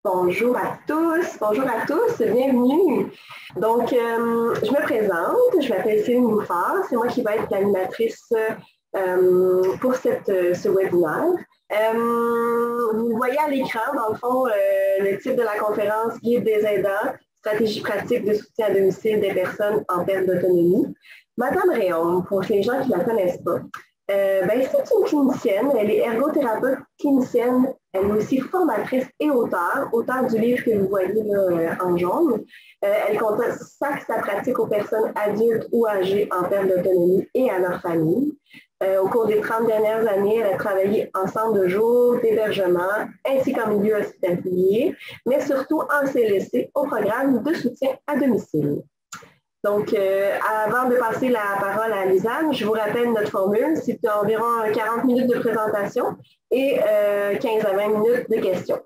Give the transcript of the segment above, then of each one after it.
Bonjour à tous, bienvenue. Donc, je me présente, je m'appelle Céline Bouffard, c'est moi qui vais être l'animatrice pour ce webinaire. Vous voyez à l'écran, dans le fond, le titre de la conférence Guide des aidants, stratégie pratique de soutien à domicile des personnes en perte d'autonomie. Madame Réaume, pour les gens qui ne la connaissent pas, c'est une clinicienne, elle est ergothérapeute clinicienne, elle est aussi formatrice et auteure du livre que vous voyez là, en jaune. Elle consacre sa pratique aux personnes adultes ou âgées en perte d'autonomie et à leur famille. Au cours des 30 dernières années, elle a travaillé en centre de jour, d'hébergement, ainsi qu'en milieu hospitalier, mais surtout en CLSC au programme de soutien à domicile. Donc, avant de passer la parole à Lisanne, je vous rappelle notre formule. C'est environ 40 minutes de présentation et 15 à 20 minutes de questions.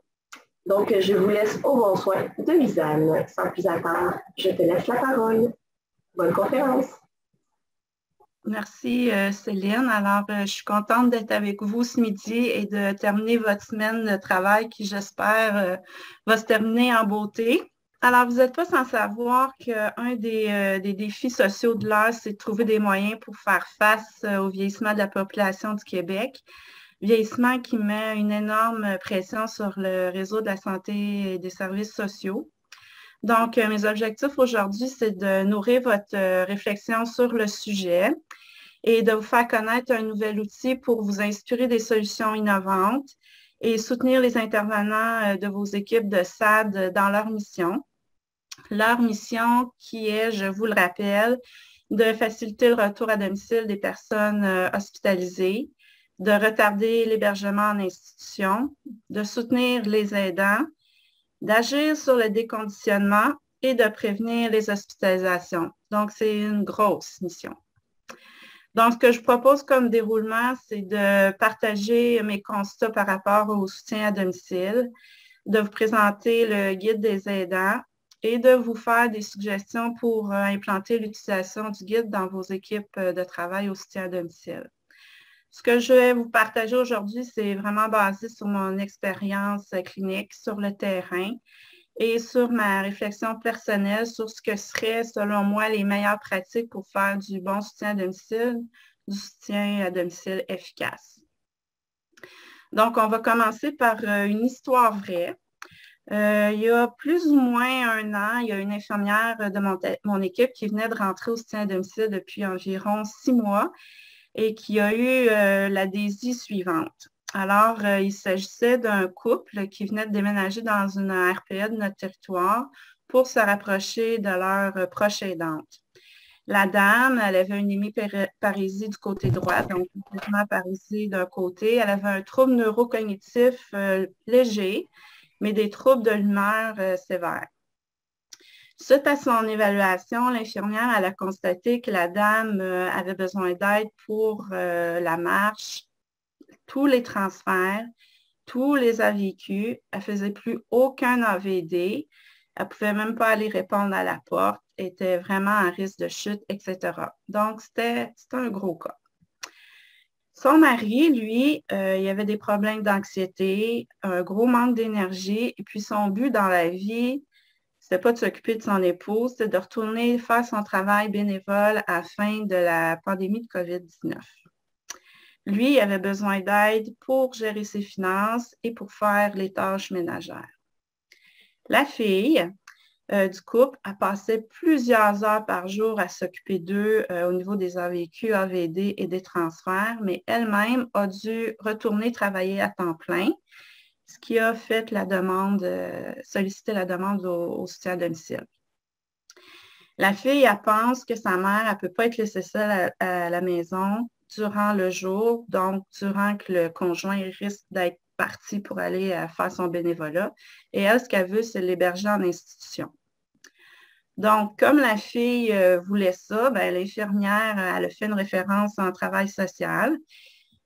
Donc, je vous laisse au bon soin de Lisanne. Sans plus attendre, je te laisse la parole. Bonne conférence. Merci Céline. Alors, je suis contente d'être avec vous ce midi et de terminer votre semaine de travail qui, j'espère, va se terminer en beauté. Alors, vous n'êtes pas sans savoir qu'un des défis sociaux de l'heure, c'est de trouver des moyens pour faire face au vieillissement de la population du Québec. Vieillissement qui met une énorme pression sur le réseau de la santé et des services sociaux. Donc, mes objectifs aujourd'hui, c'est de nourrir votre réflexion sur le sujet et de vous faire connaître un nouvel outil pour vous inspirer des solutions innovantes et soutenir les intervenants de vos équipes de SAD dans leur mission. Leur mission qui est, je vous le rappelle, de faciliter le retour à domicile des personnes hospitalisées, de retarder l'hébergement en institution, de soutenir les aidants, d'agir sur le déconditionnement et de prévenir les hospitalisations. Donc, c'est une grosse mission. Donc, ce que je propose comme déroulement, c'est de partager mes constats par rapport au soutien à domicile, de vous présenter le guide des aidants et de vous faire des suggestions pour implanter l'utilisation du guide dans vos équipes de travail au soutien à domicile. Ce que je vais vous partager aujourd'hui, c'est vraiment basé sur mon expérience clinique sur le terrain et sur ma réflexion personnelle sur ce que seraient, selon moi, les meilleures pratiques pour faire du bon soutien à domicile, du soutien à domicile efficace. Donc, on va commencer par une histoire vraie. Il y a plus ou moins un an, il y a une infirmière de mon équipe qui venait de rentrer au soutien à domicile depuis environ 6 mois et qui a eu l'adhésie suivante. Alors, il s'agissait d'un couple qui venait de déménager dans une RPA de notre territoire pour se rapprocher de leur proche aidante. La dame, elle avait une hémiparésie du côté droit, donc complètement paralysée d'un côté. Elle avait un trouble neurocognitif léger, mais des troubles de l'humeur sévères. Suite à son évaluation, l'infirmière elle a constaté que la dame avait besoin d'aide pour la marche, tous les transferts, tous les AVQ. Elle ne faisait plus aucun AVD. Elle ne pouvait même pas aller répondre à la porte, était vraiment en risque de chute, etc. Donc, c'était un gros cas. Son mari, lui, il avait des problèmes d'anxiété, un gros manque d'énergie, et puis son but dans la vie, c'était pas de s'occuper de son épouse, c'était de retourner faire son travail bénévole à la fin de la pandémie de COVID-19. Lui, il avait besoin d'aide pour gérer ses finances et pour faire les tâches ménagères. La fille du couple a passé plusieurs heures par jour à s'occuper d'eux au niveau des AVQ, AVD et des transferts, mais elle-même a dû retourner travailler à temps plein, ce qui a fait la demande, solliciter la demande au soutien à domicile. La fille, elle pense que sa mère, elle ne peut pas être laissée seule à la maison durant le jour, donc durant que le conjoint risque d'être parti pour aller faire son bénévolat. Et elle, ce qu'elle veut, c'est l'héberger en institution. Donc, comme la fille voulait ça, l'infirmière, elle a fait une référence en travail social.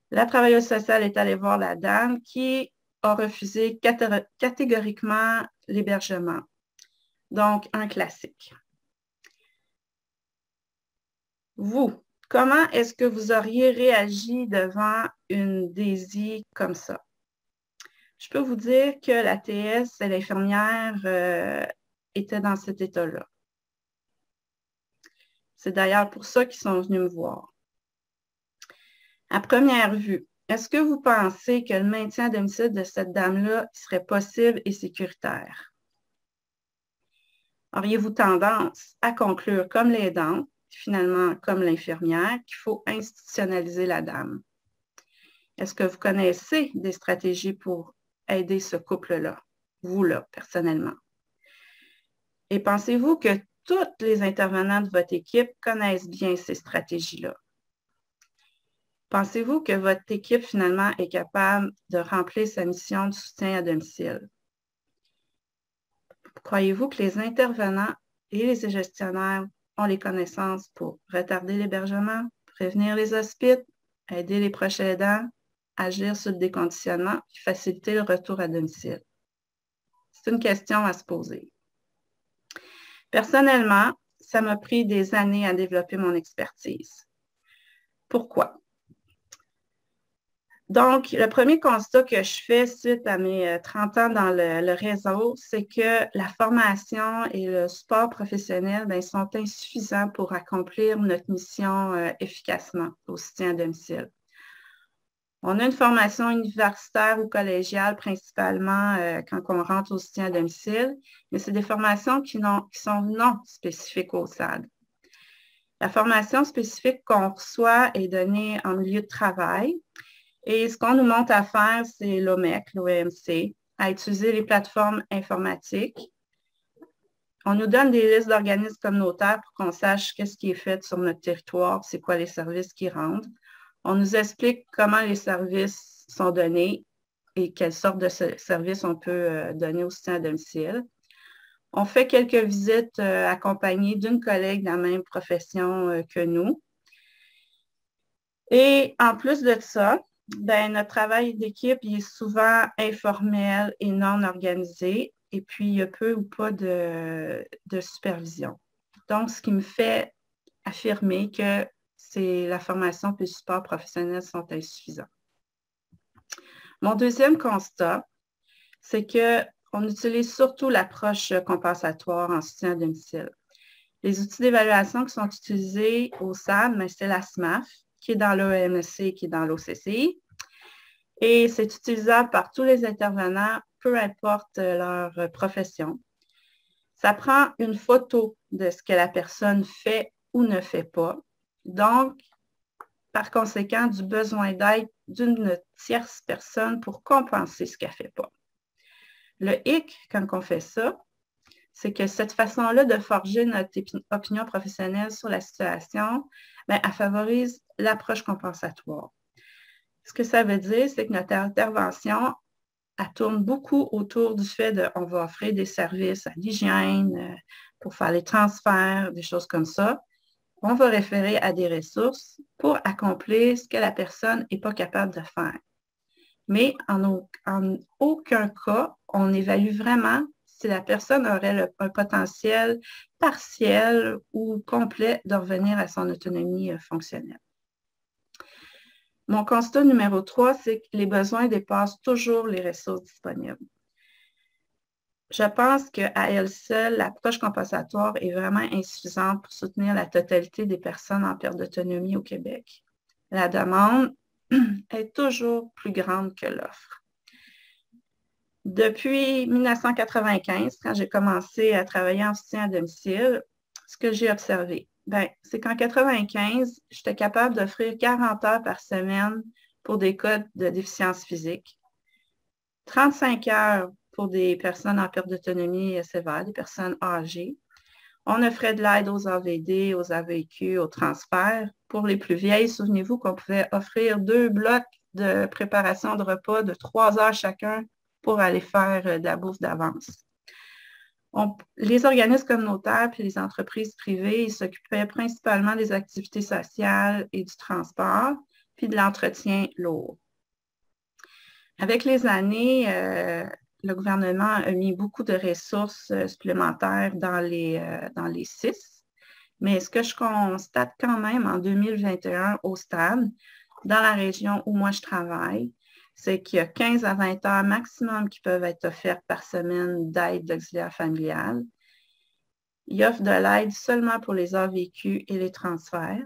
La travailleuse sociale est allée voir la dame qui a refusé catégoriquement l'hébergement. Donc, un classique. Vous, comment est-ce que vous auriez réagi devant une DESI comme ça? je peux vous dire que la TS et l'infirmière étaient dans cet état-là. C'est d'ailleurs pour ça qu'ils sont venus me voir. À première vue, est-ce que vous pensez que le maintien à domicile de cette dame-là serait possible et sécuritaire? Auriez-vous tendance à conclure comme l'aidante, finalement comme l'infirmière, qu'il faut institutionnaliser la dame? Est-ce que vous connaissez des stratégies pour aider ce couple-là, vous-là, personnellement? Et pensez-vous que toutes les intervenants de votre équipe connaissent bien ces stratégies-là? Pensez-vous que votre équipe, finalement, est capable de remplir sa mission de soutien à domicile? Croyez-vous que les intervenants et les gestionnaires ont les connaissances pour retarder l'hébergement, prévenir les hospices, aider les proches aidants, agir sur le déconditionnement et faciliter le retour à domicile? C'est une question à se poser. Personnellement, ça m'a pris des années à développer mon expertise. Pourquoi? Donc, le premier constat que je fais suite à mes 30 ans dans le réseau, c'est que la formation et le support professionnel sont insuffisants pour accomplir notre mission efficacement au soutien à domicile. On a une formation universitaire ou collégiale principalement quand on rentre au soutien à domicile, mais c'est des formations qui sont non spécifiques au SAD. La formation spécifique qu'on reçoit est donnée en milieu de travail et ce qu'on nous montre à faire, c'est l'OMEC, l'OMC, à utiliser les plateformes informatiques. On nous donne des listes d'organismes communautaires pour qu'on sache qu'est-ce qui est fait sur notre territoire, c'est quoi les services qui rendent. On nous explique comment les services sont donnés et quelles sortes de services on peut donner au soutien à domicile. On fait quelques visites accompagnées d'une collègue de la même profession que nous. Et en plus de ça, notre travail d'équipe est souvent informel et non organisé. Et puis, il y a peu ou pas de supervision. Donc, ce qui me fait affirmer que la formation et le support professionnel sont insuffisants. Mon deuxième constat, c'est qu'on utilise surtout l'approche compensatoire en soutien à domicile. Les outils d'évaluation qui sont utilisés au SAD, c'est la SMAF, qui est dans l'OMC, qui est dans l'OCCI. Et c'est utilisable par tous les intervenants, peu importe leur profession. Ça prend une photo de ce que la personne fait ou ne fait pas. Donc, par conséquent, du besoin d'aide d'une tierce personne pour compenser ce qu'elle ne fait pas. Le hic, quand on fait ça, c'est que cette façon-là de forger notre opinion professionnelle sur la situation, elle favorise l'approche compensatoire. Ce que ça veut dire, c'est que notre intervention, elle tourne beaucoup autour du fait qu'on va offrir des services à l'hygiène, pour faire les transferts, des choses comme ça. On va référer à des ressources pour accomplir ce que la personne n'est pas capable de faire. Mais en aucun cas, on évalue vraiment si la personne aurait un potentiel partiel ou complet de revenir à son autonomie fonctionnelle. Mon constat numéro 3, c'est que les besoins dépassent toujours les ressources disponibles. Je pense qu'à elle seule, l'approche compensatoire est vraiment insuffisante pour soutenir la totalité des personnes en perte d'autonomie au Québec. La demande est toujours plus grande que l'offre. Depuis 1995, quand j'ai commencé à travailler en soutien à domicile, ce que j'ai observé, c'est qu'en 1995, j'étais capable d'offrir 40 heures par semaine pour des cas de déficience physique, 35 heures pour des personnes en perte d'autonomie sévère, des personnes âgées. On offrait de l'aide aux AVD, aux AVQ, aux transferts. Pour les plus vieilles, souvenez-vous qu'on pouvait offrir 2 blocs de préparation de repas de 3 heures chacun pour aller faire de la bouffe d'avance. Les organismes communautaires et les entreprises privées s'occupaient principalement des activités sociales et du transport, puis de l'entretien lourd. Avec les années, le gouvernement a mis beaucoup de ressources supplémentaires dans les CIS, mais ce que je constate quand même en 2021 au STAD, dans la région où moi je travaille, c'est qu'il y a 15 à 20 heures maximum qui peuvent être offertes par semaine d'aide d'auxiliaire familial. Il offre de l'aide seulement pour les heures vécues et les transferts.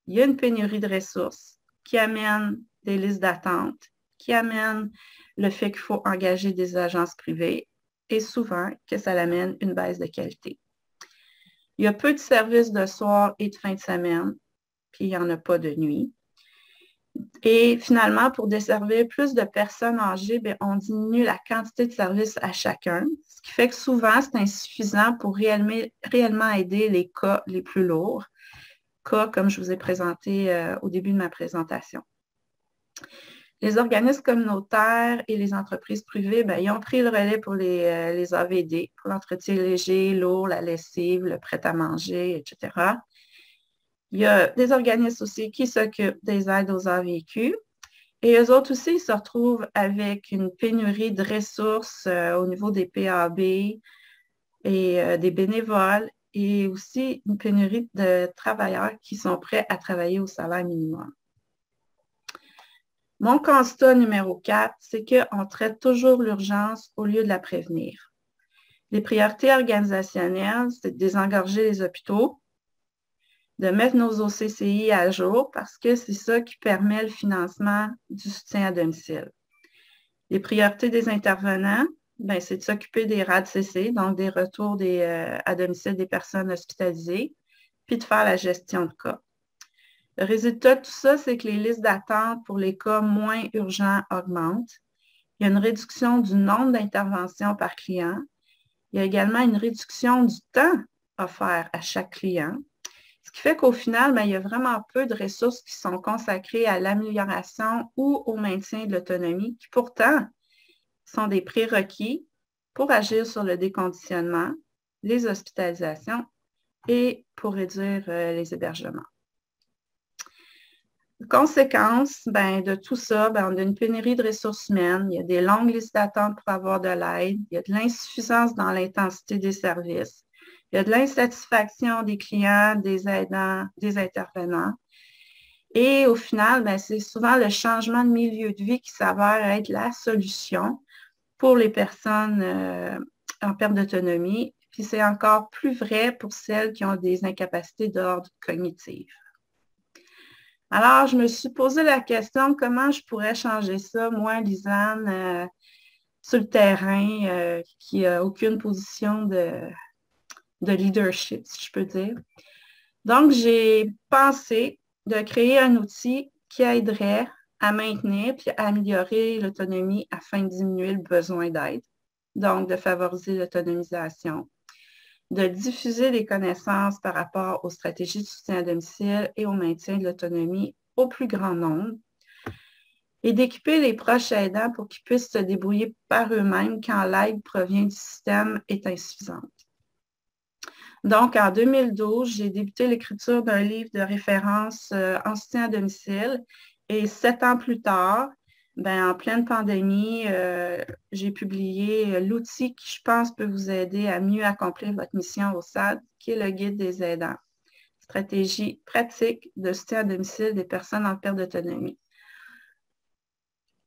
Il y a une pénurie de ressources qui amène des listes d'attente, qui amène le fait qu'il faut engager des agences privées et souvent que ça amène une baisse de qualité. Il y a peu de services de soir et de fin de semaine, puis il n'y en a pas de nuit. Et finalement, pour desservir plus de personnes âgées, bien, on diminue la quantité de services à chacun, ce qui fait que souvent, c'est insuffisant pour réellement aider les cas les plus lourds, cas comme je vous ai présenté au début de ma présentation. Les organismes communautaires et les entreprises privées, bien, ils ont pris le relais pour les AVD, pour l'entretien léger, lourd, la lessive, le prêt-à-manger, etc. Il y a des organismes aussi qui s'occupent des aides aux heures vécues. Et eux autres aussi, ils se retrouvent avec une pénurie de ressources au niveau des PAB et des bénévoles et aussi une pénurie de travailleurs qui sont prêts à travailler au salaire minimum. Mon constat numéro 4, c'est qu'on traite toujours l'urgence au lieu de la prévenir. Les priorités organisationnelles, c'est de désengorger les hôpitaux, de mettre nos OCCI à jour parce que c'est ça qui permet le financement du soutien à domicile. Les priorités des intervenants, bien, c'est de s'occuper des RADCC, donc des retours à domicile des personnes hospitalisées, puis de faire la gestion de cas. Le résultat de tout ça, c'est que les listes d'attente pour les cas moins urgents augmentent. Il y a une réduction du nombre d'interventions par client. Il y a également une réduction du temps offert à chaque client. Ce qui fait qu'au final, bien, il y a vraiment peu de ressources qui sont consacrées à l'amélioration ou au maintien de l'autonomie, qui pourtant sont des prérequis pour agir sur le déconditionnement, les hospitalisations et pour réduire les hébergements. Conséquence de tout ça, bien, on a une pénurie de ressources humaines, il y a des longues listes d'attente pour avoir de l'aide, il y a de l'insuffisance dans l'intensité des services, il y a de l'insatisfaction des clients, des aidants, des intervenants. Et au final, bien, c'est souvent le changement de milieu de vie qui s'avère être la solution pour les personnes en perte d'autonomie. Puis c'est encore plus vrai pour celles qui ont des incapacités d'ordre cognitif. Alors, je me suis posé la question, comment je pourrais changer ça, moi, Lisanne, sur le terrain, qui n'a aucune position de leadership, si je peux dire. Donc, j'ai pensé de créer un outil qui aiderait à maintenir puis à améliorer l'autonomie afin de diminuer le besoin d'aide, donc de favoriser l'autonomisation, de diffuser des connaissances par rapport aux stratégies de soutien à domicile et au maintien de l'autonomie au plus grand nombre, et d'équiper les proches aidants pour qu'ils puissent se débrouiller par eux-mêmes quand l'aide provient du système est insuffisante. Donc, en 2012, j'ai débuté l'écriture d'un livre de référence en soutien à domicile et 7 ans plus tard, en pleine pandémie, j'ai publié l'outil qui, je pense, peut vous aider à mieux accomplir votre mission au SAD, qui est le guide des aidants. Stratégie pratique de soutien à domicile des personnes en perte d'autonomie.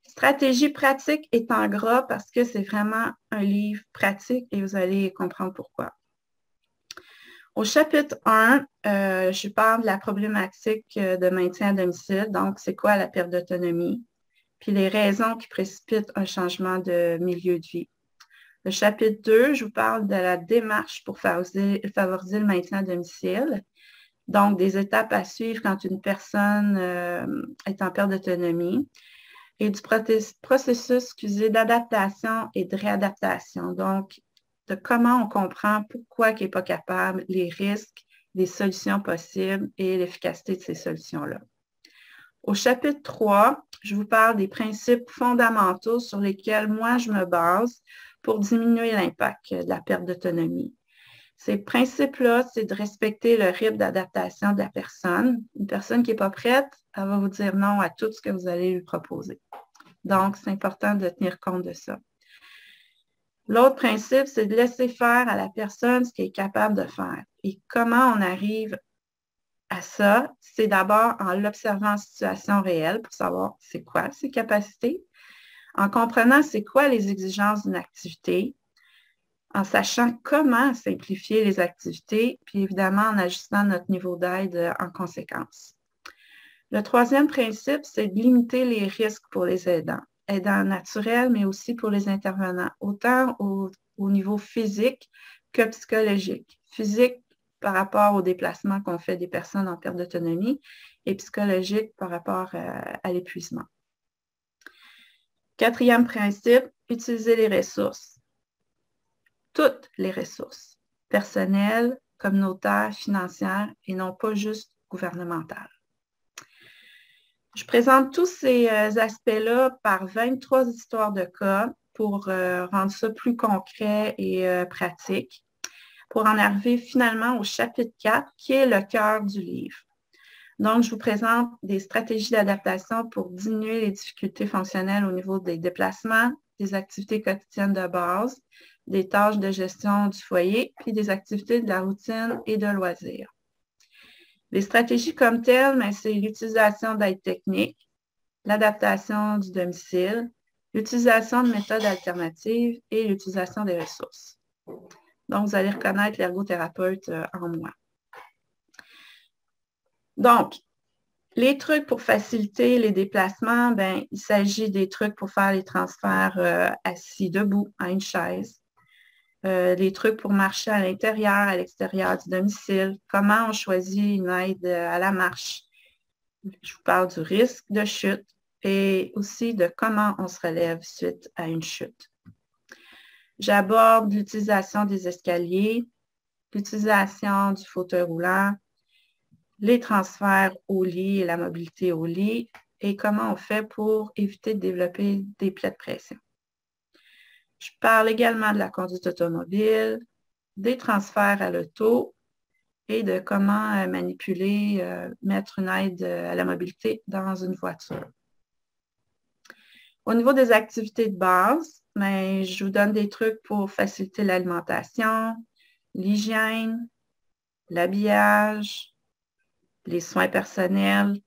Stratégie pratique est en gras parce que c'est vraiment un livre pratique et vous allez comprendre pourquoi. Au chapitre 1, je parle de la problématique de maintien à domicile, donc c'est quoi la perte d'autonomie, puis les raisons qui précipitent un changement de milieu de vie. Le chapitre 2, je vous parle de la démarche pour favoriser le maintien à domicile, donc des étapes à suivre quand une personne est en perte d'autonomie, et du processus d'adaptation et de réadaptation, donc de comment on comprend pourquoi il n'est pas capable, les risques, les solutions possibles et l'efficacité de ces solutions-là. Au chapitre 3, je vous parle des principes fondamentaux sur lesquels moi je me base pour diminuer l'impact de la perte d'autonomie. Ces principes-là, c'est de respecter le rythme d'adaptation de la personne. Une personne qui n'est pas prête, elle va vous dire non à tout ce que vous allez lui proposer. Donc, c'est important de tenir compte de ça. L'autre principe, c'est de laisser faire à la personne ce qu'elle est capable de faire. Et comment on arrive à ça? C'est d'abord en l'observant en situation réelle pour savoir c'est quoi ses capacités. En comprenant c'est quoi les exigences d'une activité, en sachant comment simplifier les activités, puis évidemment en ajustant notre niveau d'aide en conséquence. Le troisième principe, c'est de limiter les risques pour les aidants naturels, mais aussi pour les intervenants, autant au niveau physique que psychologique. Physique par rapport aux déplacements qu'on fait des personnes en perte d'autonomie et psychologique par rapport à l'épuisement. Quatrième principe, utiliser les ressources. Toutes les ressources, personnelles, communautaires, financières et non pas juste gouvernementales. Je présente tous ces aspects-là par 23 histoires de cas pour rendre ça plus concret et pratique, pour en arriver finalement au chapitre 4, qui est le cœur du livre. Donc, je vous présente des stratégies d'adaptation pour diminuer les difficultés fonctionnelles au niveau des déplacements, des activités quotidiennes de base, des tâches de gestion du foyer, puis des activités de la routine et de loisirs. Les stratégies comme telles, c'est l'utilisation d'aide technique, l'adaptation du domicile, l'utilisation de méthodes alternatives et l'utilisation des ressources. Donc, vous allez reconnaître l'ergothérapeute en moi. Donc, les trucs pour faciliter les déplacements, il s'agit des trucs pour faire les transferts assis, debout, à une chaise. Les trucs pour marcher à l'intérieur, à l'extérieur du domicile. Comment on choisit une aide à la marche. Je vous parle du risque de chute et aussi de comment on se relève suite à une chute. J'aborde l'utilisation des escaliers, l'utilisation du fauteuil roulant, les transferts au lit et la mobilité au lit et comment on fait pour éviter de développer des plaies de pression. Je parle également de la conduite automobile, des transferts à l'auto et de comment manipuler, mettre une aide à la mobilité dans une voiture. Au niveau des activités de base, je vous donne des trucs pour faciliter l'alimentation, l'hygiène, l'habillage, les soins personnels,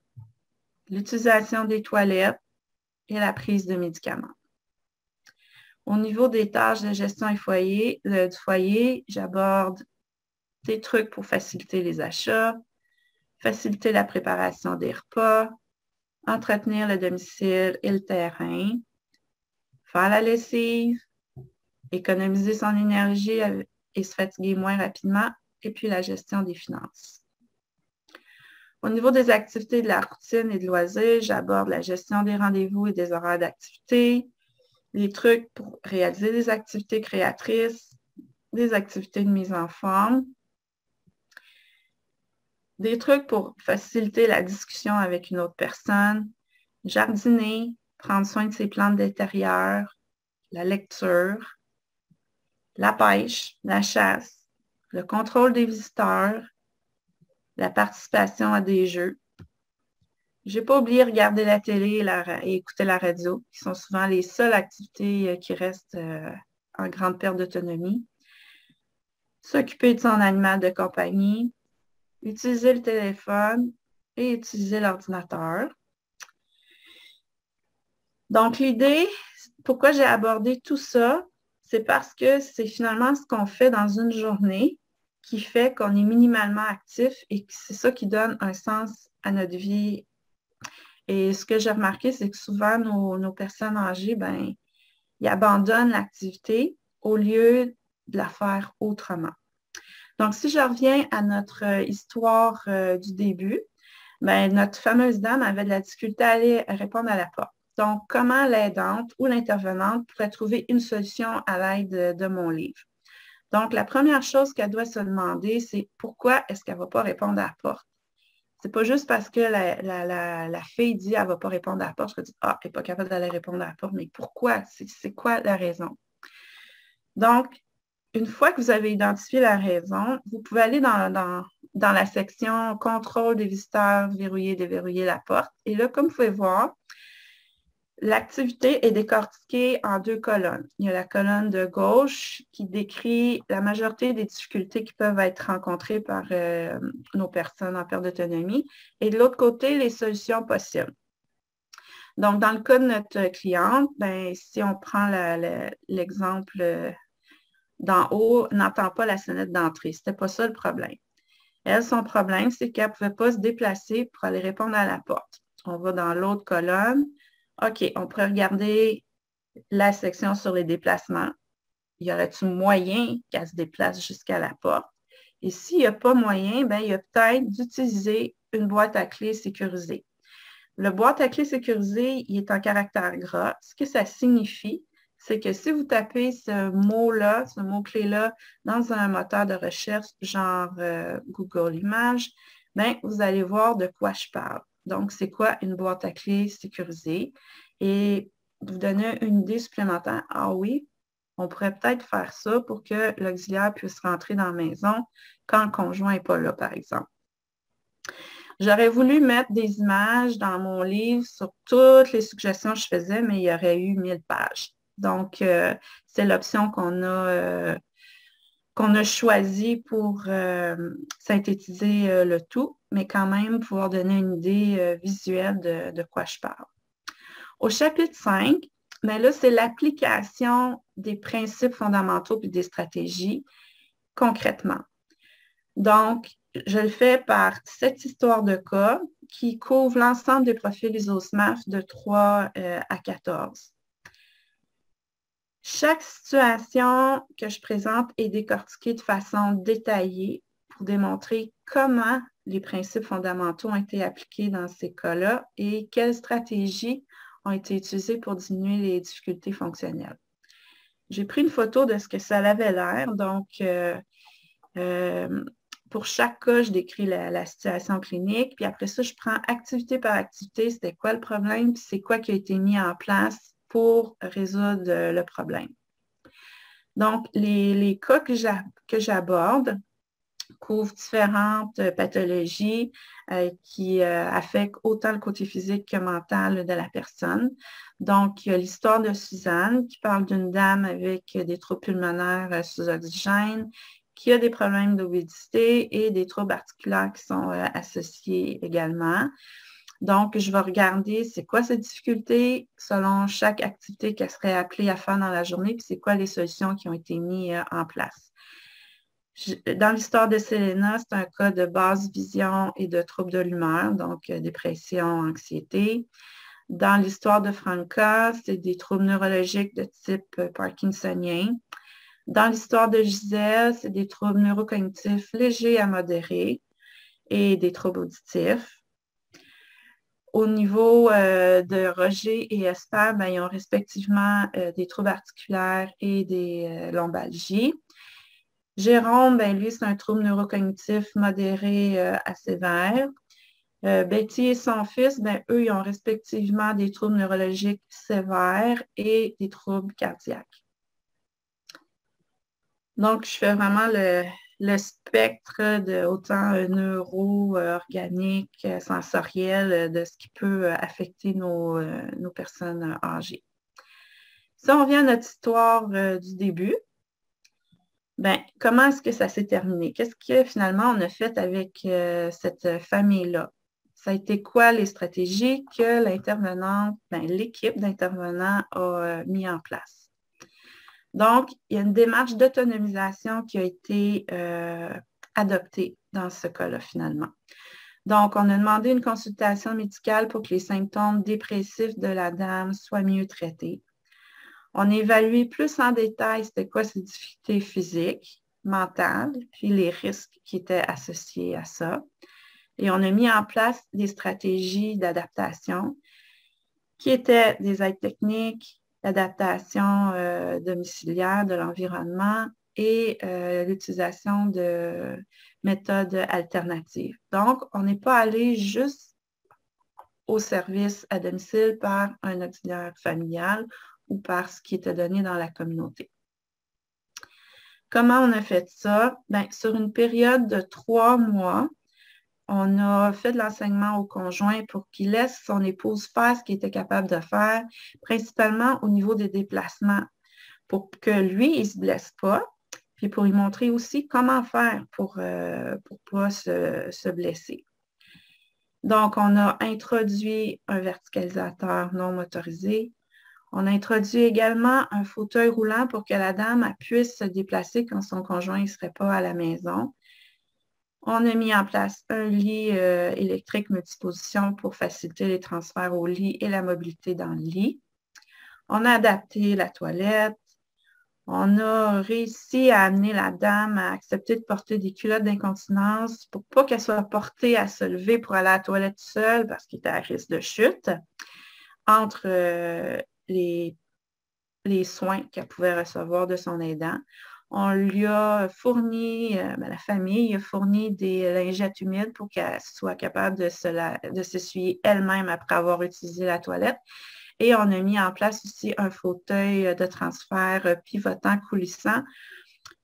l'utilisation des toilettes et la prise de médicaments. Au niveau des tâches de gestion du foyer, j'aborde des trucs pour faciliter les achats, faciliter la préparation des repas, entretenir le domicile et le terrain, faire la lessive, économiser son énergie et se fatiguer moins rapidement, et puis la gestion des finances. Au niveau des activités de la routine et de loisirs, j'aborde la gestion des rendez-vous et des horaires d'activité, les trucs pour réaliser des activités créatrices, des activités de mise en forme, des trucs pour faciliter la discussion avec une autre personne, jardiner, prendre soin de ses plantes d'intérieur, la lecture, la pêche, la chasse, le contrôle des visiteurs, la participation à des jeux. Je n'ai pas oublié de regarder la télé et écouter la radio, qui sont souvent les seules activités qui restent en grande perte d'autonomie. S'occuper de son animal de compagnie, utiliser le téléphone et utiliser l'ordinateur. Donc, l'idée, pourquoi j'ai abordé tout ça, c'est parce que c'est finalement ce qu'on fait dans une journée qui fait qu'on est minimalement actif et que c'est ça qui donne un sens à notre vie. Et ce que j'ai remarqué, c'est que souvent, nos personnes âgées, ils abandonnent l'activité au lieu de la faire autrement. Donc, si je reviens à notre histoire du début, notre fameuse dame avait de la difficulté à aller répondre à la porte. Donc, comment l'aidante ou l'intervenante pourrait trouver une solution à l'aide de mon livre? Donc, la première chose qu'elle doit se demander, c'est pourquoi est-ce qu'elle ne va pas répondre à la porte? Ce n'est pas juste parce que la fille dit qu'elle ne va pas répondre à la porte, je dis, elle n'est pas capable d'aller répondre à la porte, mais pourquoi? C'est quoi la raison? Donc, une fois que vous avez identifié la raison, vous pouvez aller dans la section « Contrôle des visiteurs, verrouiller, déverrouiller la porte ». Et là, comme vous pouvez voir, l'activité est décortiquée en deux colonnes. Il y a la colonne de gauche qui décrit la majorité des difficultés qui peuvent être rencontrées par nos personnes en perte d'autonomie et de l'autre côté, les solutions possibles. Donc, dans le cas de notre cliente, ben, si on prend l'exemple d'en haut, n'entend pas la sonnette d'entrée. Ce n'était pas ça le problème. Elle, son problème, c'est qu'elle ne pouvait pas se déplacer pour aller répondre à la porte. On va dans l'autre colonne. OK, on pourrait regarder la section sur les déplacements. Y aurait-il moyen qu'elle se déplace jusqu'à la porte? Et s'il n'y a pas moyen, ben, il y a peut-être d'utiliser une boîte à clés sécurisée. Le boîte à clés sécurisée, il est en caractère gras. Ce que ça signifie, c'est que si vous tapez ce mot-là, ce mot-clé-là, dans un moteur de recherche genre Google Images, ben, vous allez voir de quoi je parle. Donc, c'est quoi une boîte à clés sécurisée? Et vous donner une idée supplémentaire. Ah oui, on pourrait peut-être faire ça pour que l'auxiliaire puisse rentrer dans la maison quand le conjoint n'est pas là, par exemple. J'aurais voulu mettre des images dans mon livre sur toutes les suggestions que je faisais, mais il y aurait eu 1000 pages. Donc, c'est l'option qu'on a choisie pour synthétiser le tout, mais quand même pouvoir donner une idée visuelle de quoi je parle. Au chapitre 5, mais là, c'est l'application des principes fondamentaux et des stratégies concrètement. Donc, je le fais par 7 histoires de cas qui couvrent l'ensemble des profils ISO-SMAF de 3 à 14. Chaque situation que je présente est décortiquée de façon détaillée pour démontrer comment les principes fondamentaux ont été appliqués dans ces cas-là et quelles stratégies ont été utilisées pour diminuer les difficultés fonctionnelles. J'ai pris une photo de ce que ça avait l'air. Donc, pour chaque cas, je décris la situation clinique. Puis après ça, je prends activité par activité, c'était quoi le problème, puis c'est quoi qui a été mis en place pour résoudre le problème. Donc, les cas que j'aborde couvrent différentes pathologies qui affectent autant le côté physique que mental de la personne. Donc, il y a l'histoire de Suzanne qui parle d'une dame avec des troubles pulmonaires sous oxygène, qui a des problèmes d'obésité et des troubles articulaires qui sont associés également. Donc, je vais regarder c'est quoi ces difficultés selon chaque activité qu'elle serait appelée à faire dans la journée, puis c'est quoi les solutions qui ont été mises en place. Dans l'histoire de Selena, c'est un cas de basse vision et de troubles de l'humeur, donc dépression, anxiété. Dans l'histoire de Franca, c'est des troubles neurologiques de type parkinsonien. Dans l'histoire de Gisèle, c'est des troubles neurocognitifs légers à modérés et des troubles auditifs. Au niveau de Roger et Esther, ben, ils ont respectivement des troubles articulaires et des lombalgies. Jérôme, ben, lui, c'est un trouble neurocognitif modéré à sévère. Betty et son fils, ben, eux, ils ont respectivement des troubles neurologiques sévères et des troubles cardiaques. Donc, je fais vraiment le spectre de autant neuro, organique, sensoriel, de ce qui peut affecter nos personnes âgées. Si on revient à notre histoire du début, ben, comment est-ce que ça s'est terminé? Qu'est-ce que finalement on a fait avec cette famille-là? Ça a été quoi les stratégies que l'intervenante, ben, l'équipe d'intervenants a mis en place? Donc, il y a une démarche d'autonomisation qui a été adoptée dans ce cas-là, finalement. Donc, on a demandé une consultation médicale pour que les symptômes dépressifs de la dame soient mieux traités. On a évalué plus en détail c'était quoi ces difficultés physiques, mentales, puis les risques qui étaient associés à ça. Et on a mis en place des stratégies d'adaptation qui étaient des aides techniques, l'adaptation domiciliaire de l'environnement et l'utilisation de méthodes alternatives. Donc, on n'est pas allé juste au service à domicile par un auxiliaire familial ou par ce qui était donné dans la communauté. Comment on a fait ça? Bien, sur une période de 3 mois, on a fait de l'enseignement au conjoint pour qu'il laisse son épouse faire ce qu'il était capable de faire, principalement au niveau des déplacements, pour que lui, il ne se blesse pas, puis pour lui montrer aussi comment faire pour ne pas se blesser. Donc, on a introduit un verticalisateur non motorisé. On a introduit également un fauteuil roulant pour que la dame puisse se déplacer quand son conjoint ne serait pas à la maison. On a mis en place un lit électrique multiposition pour faciliter les transferts au lit et la mobilité dans le lit. On a adapté la toilette. On a réussi à amener la dame à accepter de porter des culottes d'incontinence pour pas qu'elle soit portée à se lever pour aller à la toilette seule parce qu'elle était à risque de chute entre les soins qu'elle pouvait recevoir de son aidant. On lui a fourni, la famille a fourni des lingettes humides pour qu'elle soit capable de s'essuyer elle-même après avoir utilisé la toilette. Et on a mis en place aussi un fauteuil de transfert pivotant, coulissant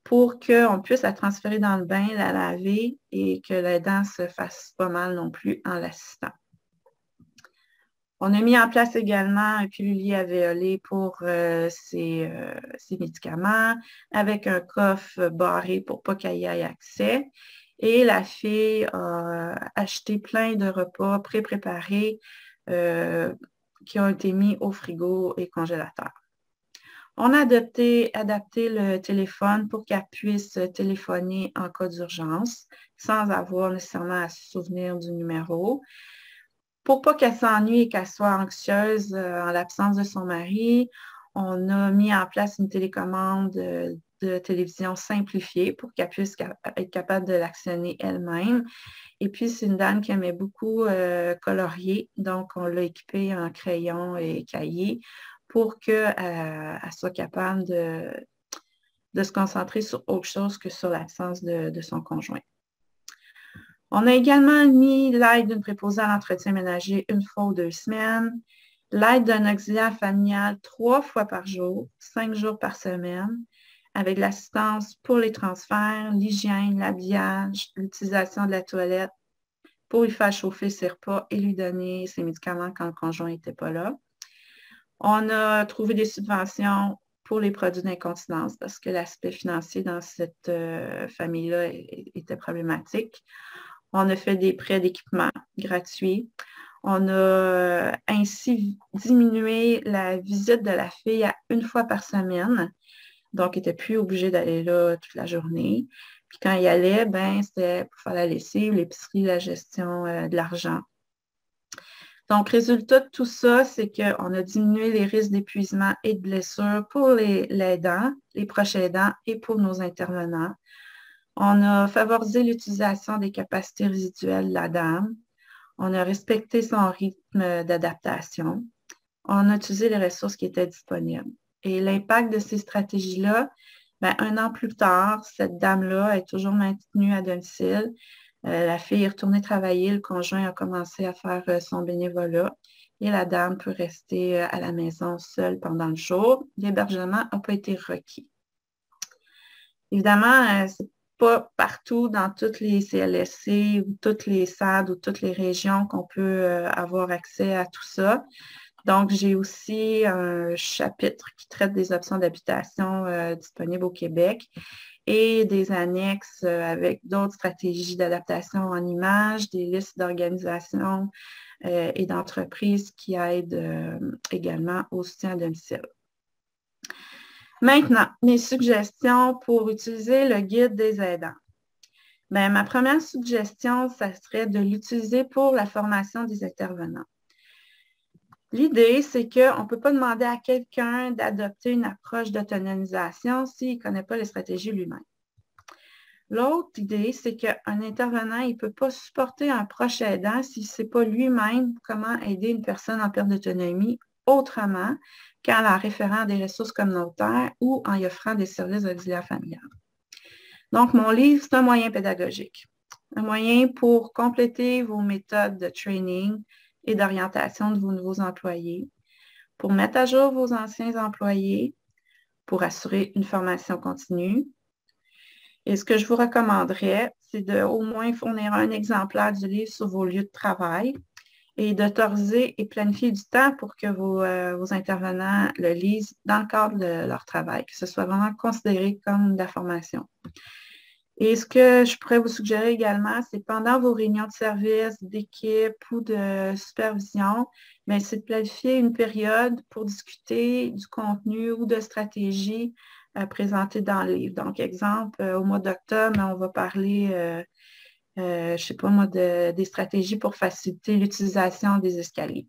pour qu'on puisse la transférer dans le bain, la laver et que l'aidant ne se fasse pas mal non plus en l'assistant. On a mis en place également un pilulier alvéolé pour ses médicaments avec un coffre barré pour ne pas qu'elle y ait accès. Et la fille a acheté plein de repas pré-préparés qui ont été mis au frigo et congélateur. On a adapté le téléphone pour qu'elle puisse téléphoner en cas d'urgence sans avoir nécessairement à se souvenir du numéro. Pour pas qu'elle s'ennuie et qu'elle soit anxieuse en l'absence de son mari, on a mis en place une télécommande de télévision simplifiée pour qu'elle puisse être capable de l'actionner elle-même. Et puis, c'est une dame qui aimait beaucoup colorier, donc on l'a équipée en crayon et cahier pour qu'elle soit capable de se concentrer sur autre chose que sur l'absence de son conjoint. On a également mis l'aide d'une préposée à l'entretien ménager 1 fois ou 2 semaines, l'aide d'un auxiliaire familial 3 fois par jour, 5 jours par semaine, avec l'assistance pour les transferts, l'hygiène, l'habillage, l'utilisation de la toilette pour lui faire chauffer ses repas et lui donner ses médicaments quand le conjoint n'était pas là. On a trouvé des subventions pour les produits d'incontinence parce que l'aspect financier dans cette famille-là était problématique. On a fait des prêts d'équipement gratuits. On a ainsi diminué la visite de la fille à 1 fois par semaine. Donc, elle n'était plus obligée d'aller là toute la journée. Puis quand il y allait, c'était pour faire la lessive, l'épicerie, la gestion de l'argent. Donc, résultat de tout ça, c'est qu'on a diminué les risques d'épuisement et de blessures pour l'aidant, les proches aidants et pour nos intervenants. On a favorisé l'utilisation des capacités résiduelles de la dame. On a respecté son rythme d'adaptation. On a utilisé les ressources qui étaient disponibles. Et l'impact de ces stratégies-là, 1 an plus tard, cette dame-là est toujours maintenue à domicile. La fille est retournée travailler, le conjoint a commencé à faire son bénévolat et la dame peut rester à la maison seule pendant le jour. L'hébergement n'a pas été requis. Évidemment, c'est pas partout dans toutes les CLSC ou toutes les SAD ou toutes les régions qu'on peut avoir accès à tout ça. Donc, j'ai aussi un chapitre qui traite des options d'habitation disponibles au Québec et des annexes avec d'autres stratégies d'adaptation en images, des listes d'organisations et d'entreprises qui aident également au soutien à domicile. Maintenant, mes suggestions pour utiliser le guide des aidants. Ma première suggestion, ça serait de l'utiliser pour la formation des intervenants. L'idée, c'est qu'on ne peut pas demander à quelqu'un d'adopter une approche d'autonomisation s'il ne connaît pas les stratégies lui-même. L'autre idée, c'est qu'un intervenant, il ne peut pas supporter un proche aidant s'il ne sait pas lui-même comment aider une personne en perte d'autonomie autrement qu'en la référant à des ressources communautaires ou en y offrant des services auxiliaires familiales. Donc, mon livre, c'est un moyen pédagogique, un moyen pour compléter vos méthodes de training et d'orientation de vos nouveaux employés, pour mettre à jour vos anciens employés, pour assurer une formation continue. Et ce que je vous recommanderais, c'est de au moins fournir un exemplaire du livre sur vos lieux de travail et d'autoriser et planifier du temps pour que vos intervenants le lisent dans le cadre de leur travail, que ce soit vraiment considéré comme de la formation. Et ce que je pourrais vous suggérer également, c'est pendant vos réunions de service, d'équipe ou de supervision, bien, c'est de planifier une période pour discuter du contenu ou de stratégies présentées dans le livre. Donc, exemple, au mois d'octobre, on va parler, je ne sais pas moi, des stratégies pour faciliter l'utilisation des escaliers.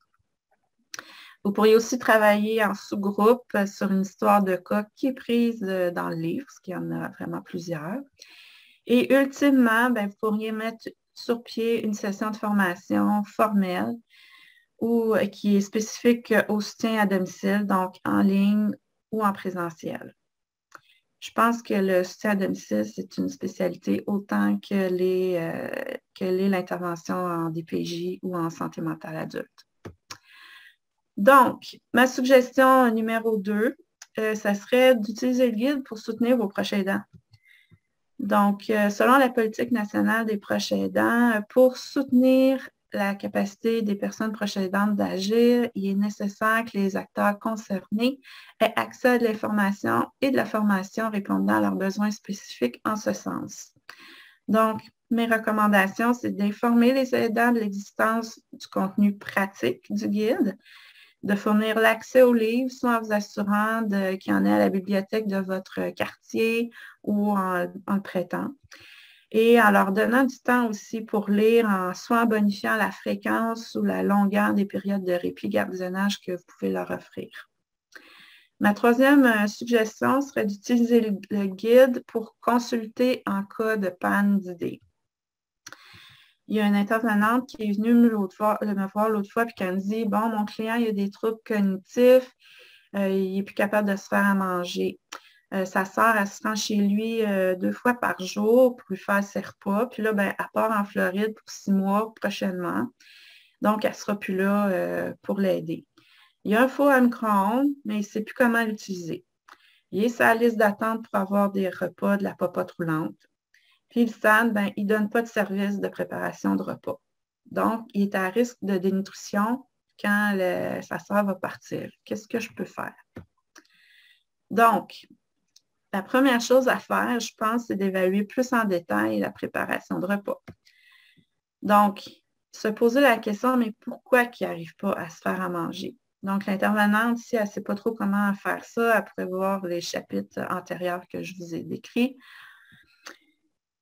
Vous pourriez aussi travailler en sous-groupe sur une histoire de cas qui est prise dans le livre, parce qu'il y en a vraiment plusieurs. Et ultimement, bien, vous pourriez mettre sur pied une session de formation formelle ou qui est spécifique au soutien à domicile, donc en ligne ou en présentiel. Je pense que le soutien à domicile, c'est une spécialité autant que l'est l'intervention en DPJ ou en santé mentale adulte. Donc, ma suggestion numéro 2, ça serait d'utiliser le guide pour soutenir vos proches aidants. Donc, selon la politique nationale des proches aidants, pour soutenir la capacité des personnes proches aidantes d'agir, il est nécessaire que les acteurs concernés aient accès à de l'information et de la formation répondant à leurs besoins spécifiques en ce sens. Donc, mes recommandations, c'est d'informer les aidants de l'existence du contenu pratique du guide, de fournir l'accès au livre, soit en vous assurant qu'il y en ait à la bibliothèque de votre quartier ou en le prêtant. Et en leur donnant du temps aussi pour lire, soit en bonifiant la fréquence ou la longueur des périodes de répit-gardiennage que vous pouvez leur offrir. Ma troisième suggestion serait d'utiliser le guide pour consulter en cas de panne d'idées. Il y a une intervenante qui est venue me voir l'autre fois et qui me dit, bon, mon client, il a des troubles cognitifs, il n'est plus capable de se faire à manger. Sa sœur, elle se rend chez lui 2 fois par jour pour lui faire ses repas. Puis là, ben, elle part en Floride pour 6 mois prochainement. Donc, elle ne sera plus là pour l'aider. Il y a un four à micro-ondes, mais il ne sait plus comment l'utiliser. Il est sur la liste d'attente pour avoir des repas de la popote roulante. Puis le SAD, ben, il ne donne pas de service de préparation de repas. Donc, il est à risque de dénutrition quand sa sœur va partir. Qu'est-ce que je peux faire? Donc, la première chose à faire, je pense, c'est d'évaluer plus en détail la préparation de repas. Donc, se poser la question, mais pourquoi il n'arrive pas à se faire à manger? Donc, l'intervenante, si elle ne sait pas trop comment faire ça, elle pourrait voir les chapitres antérieurs que je vous ai décrits.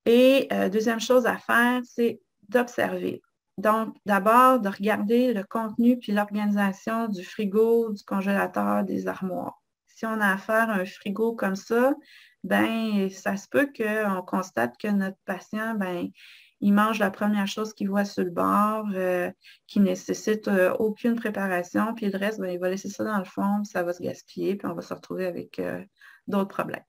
Et deuxième chose à faire, c'est d'observer. Donc, d'abord, de regarder le contenu puis l'organisation du frigo, du congélateur, des armoires. Si on a affaire à un frigo comme ça, ben ça se peut qu'on constate que notre patient, ben il mange la première chose qu'il voit sur le bord, qui ne nécessite aucune préparation, puis le reste, ben, il va laisser ça dans le fond, puis ça va se gaspiller, puis on va se retrouver avec d'autres problèmes.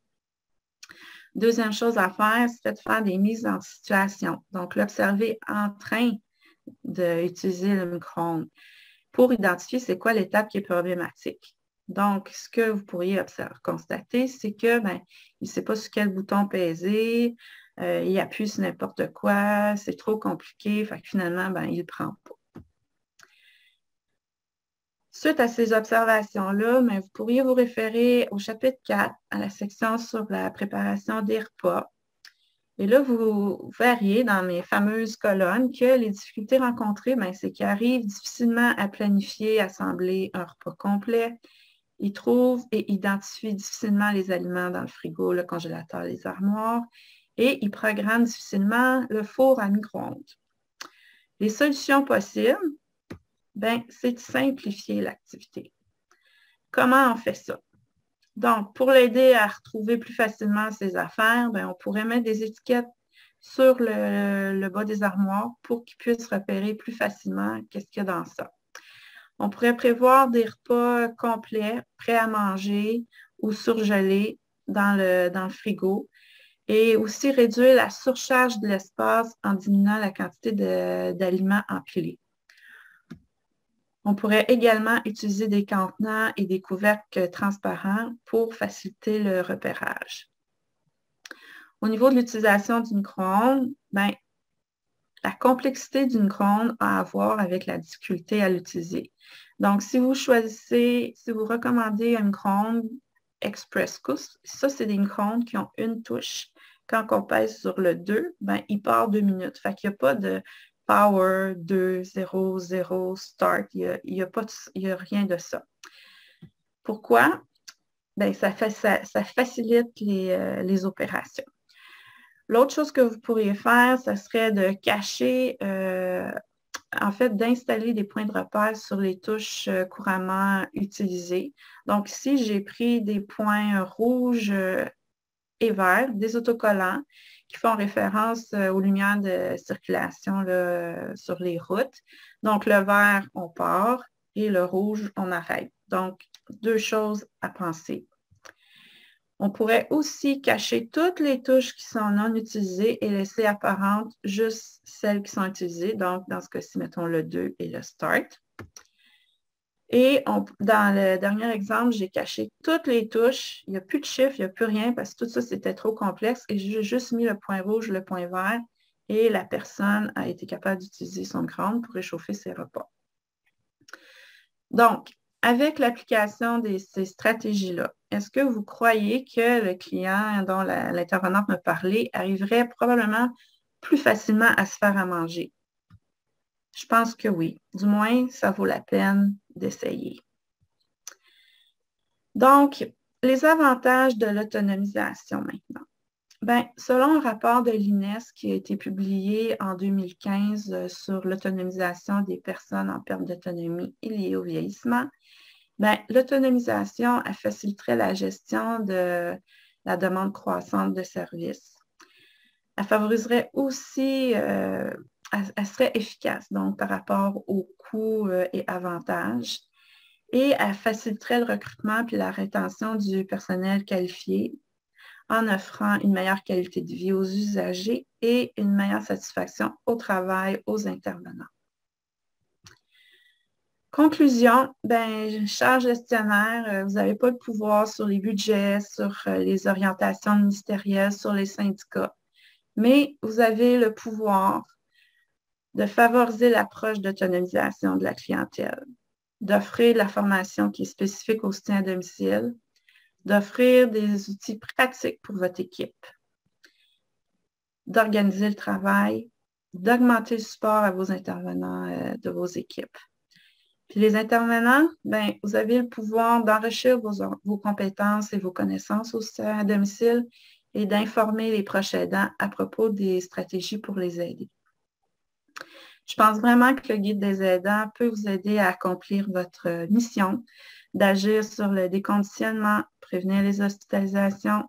Deuxième chose à faire, c'est de faire des mises en situation. Donc, l'observer en train d'utiliser le micro-ondes pour identifier c'est quoi l'étape qui est problématique. Donc, ce que vous pourriez constater, c'est que ben, il ne sait pas sur quel bouton peser, il appuie sur n'importe quoi, c'est trop compliqué, fait que finalement, ben, il ne prend pas. Suite à ces observations-là, ben, vous pourriez vous référer au chapitre 4, à la section sur la préparation des repas. Et là, vous verriez dans mes fameuses colonnes que les difficultés rencontrées, ben, c'est qu'ils arrivent difficilement à planifier, assembler un repas complet. Ils trouvent et identifient difficilement les aliments dans le frigo, le congélateur, les armoires, et ils programment difficilement le four à micro-ondes. Les solutions possibles, ben, c'est de simplifier l'activité. Comment on fait ça? Donc, pour l'aider à retrouver plus facilement ses affaires, ben, on pourrait mettre des étiquettes sur le bas des armoires pour qu'il puisse repérer plus facilement qu'est-ce qu'il y a dans ça. On pourrait prévoir des repas complets, prêts à manger ou surgelés dans le frigo et aussi réduire la surcharge de l'espace en diminuant la quantité d'aliments empilés. On pourrait également utiliser des contenants et des couvercles transparents pour faciliter le repérage. Au niveau de l'utilisation du micro-ondes, ben, la complexité du micro-ondes a à voir avec la difficulté à l'utiliser. Donc, si vous recommandez un micro-ondes Express Cook, ça, c'est des micro-ondes qui ont une touche, Quand on pèse sur le 2, ben, il part 2 minutes. Fait qu'il n'y a pas de power 2, 0, 0, start. Il n'y a rien de ça. Pourquoi? Ben, ça facilite les opérations. L'autre chose que vous pourriez faire, ce serait de cacher, en fait, d'installer des points de repère sur les touches couramment utilisées. Donc, ici, j'ai pris des points rouges et verts, des autocollants qui font référence aux lumières de circulation là, sur les routes. Donc, le vert, on part et le rouge, on arrête. Donc, deux choses à penser. On pourrait aussi cacher toutes les touches qui sont non utilisées et laisser apparentes juste celles qui sont utilisées. Donc, dans ce cas-ci, mettons le 2 et le Start. Et dans le dernier exemple, j'ai caché toutes les touches. Il n'y a plus de chiffres, il n'y a plus rien parce que tout ça, c'était trop complexe. Et j'ai juste mis le point rouge, le point vert et la personne a été capable d'utiliser son micro-ondes pour réchauffer ses repas. Donc, avec l'application de ces stratégies-là, est-ce que vous croyez que le client dont l'intervenante me parlait arriverait probablement plus facilement à se faire à manger? Je pense que oui. Du moins, ça vaut la peine d'essayer. Donc, les avantages de l'autonomisation maintenant. Bien, selon un rapport de l'INES qui a été publié en 2015 sur l'autonomisation des personnes en perte d'autonomie et liées au vieillissement, bien, l'autonomisation faciliterait la gestion de la demande croissante de services. Elle favoriserait aussi, elle serait efficace donc par rapport aux coûts et avantages. Et elle faciliterait le recrutement puis la rétention du personnel qualifié en offrant une meilleure qualité de vie aux usagers et une meilleure satisfaction au travail aux intervenants. Conclusion, ben, cher gestionnaire, vous n'avez pas de pouvoir sur les budgets, sur les orientations ministérielles, sur les syndicats, mais vous avez le pouvoir de favoriser l'approche d'autonomisation de la clientèle, d'offrir de la formation qui est spécifique au soutien à domicile, d'offrir des outils pratiques pour votre équipe, d'organiser le travail, d'augmenter le support à vos intervenants de vos équipes. Puis les intervenants, ben, vous avez le pouvoir d'enrichir vos compétences et vos connaissances au soutien à domicile et d'informer les proches aidants à propos des stratégies pour les aider. Je pense vraiment que le guide des aidants peut vous aider à accomplir votre mission, d'agir sur le déconditionnement, prévenir les hospitalisations,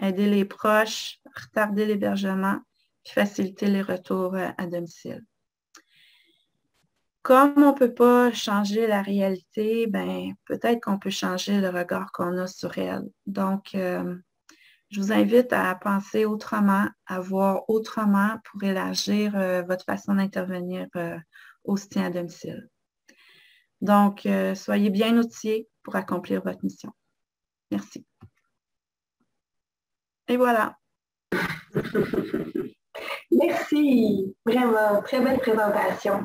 aider les proches, retarder l'hébergement, puis faciliter les retours à domicile. Comme on ne peut pas changer la réalité, ben, peut-être qu'on peut changer le regard qu'on a sur elle. Donc, je vous invite à penser autrement, à voir autrement pour élargir votre façon d'intervenir au soutien à domicile. Donc, soyez bien outillés pour accomplir votre mission. Merci. Et voilà. Merci, vraiment, très belle présentation.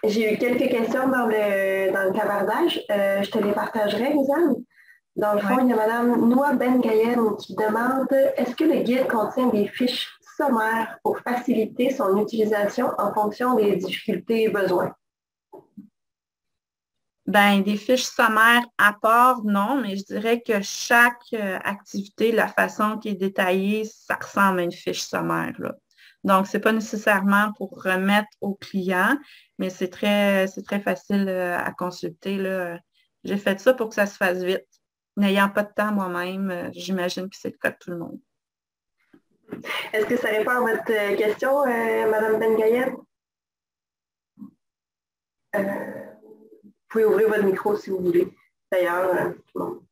J'ai eu quelques questions dans le clavardage. Je te les partagerai, Lisanne. Dans le fond, il y a Mme Noa Ben-Gayenne qui demande « Est-ce que le guide contient des fiches sommaires pour faciliter son utilisation en fonction des difficultés et besoins? » Bien, des fiches sommaires à part, non, mais je dirais que chaque activité, la façon qui est détaillée, ça ressemble à une fiche sommaire, là. Donc, ce n'est pas nécessairement pour remettre au client, mais c'est très facile à consulter, là. J'ai fait ça pour que ça se fasse vite. N'ayant pas de temps moi-même, j'imagine que c'est le cas de tout le monde. Est-ce que ça répond à votre question, Mme Ben-Gayenne? Vous pouvez ouvrir votre micro si vous voulez. D'ailleurs, tout le monde.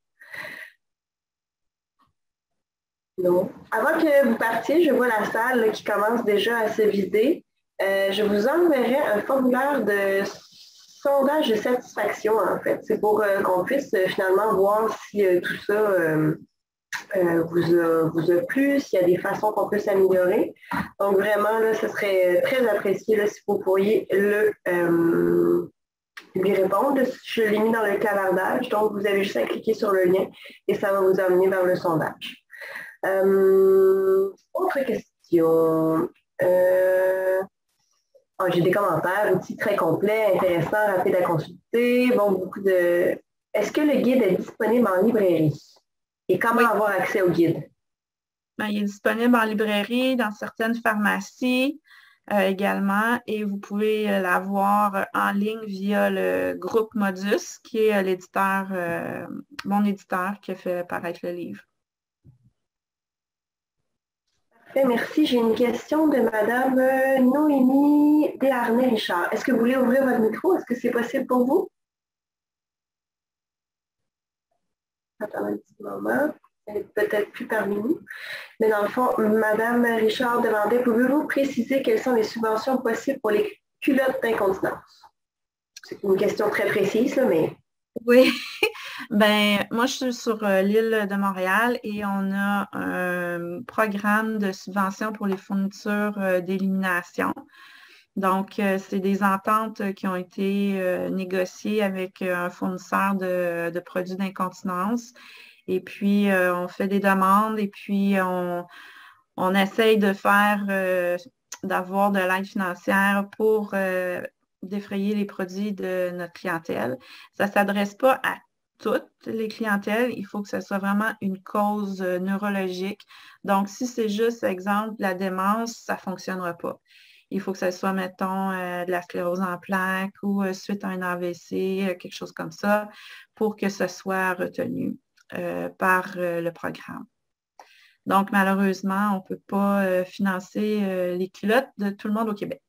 Non. Avant que vous partiez, je vois la salle là, qui commence déjà à se vider. Je vous enverrai un formulaire de sondage de satisfaction, en fait. C'est pour qu'on puisse finalement voir si tout ça vous a plu, s'il y a des façons qu'on peut s'améliorer. Donc vraiment, là, ce serait très apprécié là, si vous pourriez lui répondre. Je l'ai mis dans le clavardage, donc vous avez juste à cliquer sur le lien et ça va vous amener vers le sondage. Autre question. J'ai des commentaires, outils très complets, intéressants, rapides à consulter. Bon, beaucoup de. Est-ce que le guide est disponible en librairie? Et comment Oui, avoir accès au guide? ben, il est disponible en librairie, dans certaines pharmacies également, et vous pouvez l'avoir en ligne via le groupe Modus, qui est l'éditeur, mon éditeur qui a fait paraître le livre. Parfait, merci. J'ai une question de Madame Noémie Desharnais-Richard. Est-ce que vous voulez ouvrir votre micro? Est-ce que c'est possible pour vous? Attendez un petit moment. Elle n'est peut-être plus parmi nous. Mais dans le fond, Madame Richard demandait, pouvez-vous préciser quelles sont les subventions possibles pour les culottes d'incontinence? C'est une question très précise, là, mais... Oui, ben moi je suis sur l'île de Montréal et on a un programme de subvention pour les fournitures d'élimination. Donc, c'est des ententes qui ont été négociées avec un fournisseur de produits d'incontinence. Et puis, on fait des demandes et puis on essaye de faire, d'avoir de l'aide financière pour défrayer les produits de notre clientèle. Ça ne s'adresse pas à toutes les clientèles. Il faut que ce soit vraiment une cause neurologique. Donc, si c'est juste, exemple, la démence, ça ne fonctionnera pas. Il faut que ce soit, mettons, de la sclérose en plaques ou suite à un AVC, quelque chose comme ça, pour que ce soit retenu par le programme. Donc, malheureusement, on ne peut pas financer les culottes de tout le monde au Québec.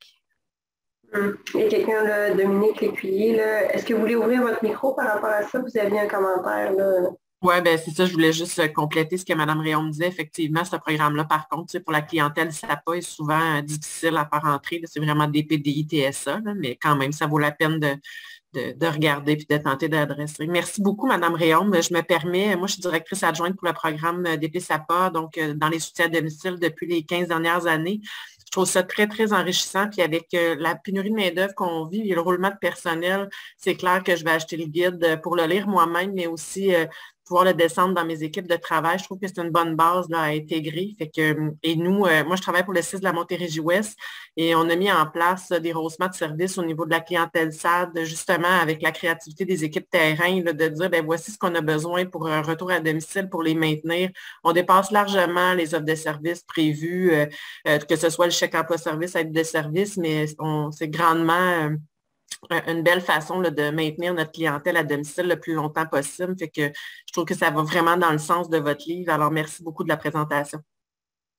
Il y a quelqu'un, là, Dominique Lécuyer, là. Est-ce que vous voulez ouvrir votre micro par rapport à ça? Vous aviez un commentaire, là. Oui, ben c'est ça, je voulais juste compléter ce que Mme Réaume disait. Effectivement, ce programme-là, par contre, pour la clientèle SAPA est souvent difficile à faire entrer. C'est vraiment des PDI TSA, là, mais quand même, ça vaut la peine de regarder puis de tenter d'adresser. Merci beaucoup, Mme Réaume. Je me permets, moi, je suis directrice adjointe pour le programme DP SAPA, donc dans les soutiens à domicile depuis les 15 dernières années. Je trouve ça très, très enrichissant. Puis avec la pénurie de main-d'œuvre qu'on vit et le roulement de personnel, c'est clair que je vais acheter le guide pour le lire moi-même, mais aussi pouvoir le descendre dans mes équipes de travail. Je trouve que c'est une bonne base là, à intégrer. Fait que, et nous, moi, je travaille pour le 6 de la Montérégie-Ouest et on a mis en place des rehaussements de services au niveau de la clientèle SAD, justement avec la créativité des équipes terrain, là, de dire, ben voici ce qu'on a besoin pour un retour à domicile pour les maintenir. On dépasse largement les offres de services prévues, que ce soit le chèque emploi-service, aide de service, mais c'est grandement une belle façon là, de maintenir notre clientèle à domicile le plus longtemps possible. Fait que je trouve que ça va vraiment dans le sens de votre livre. Alors, merci beaucoup de la présentation.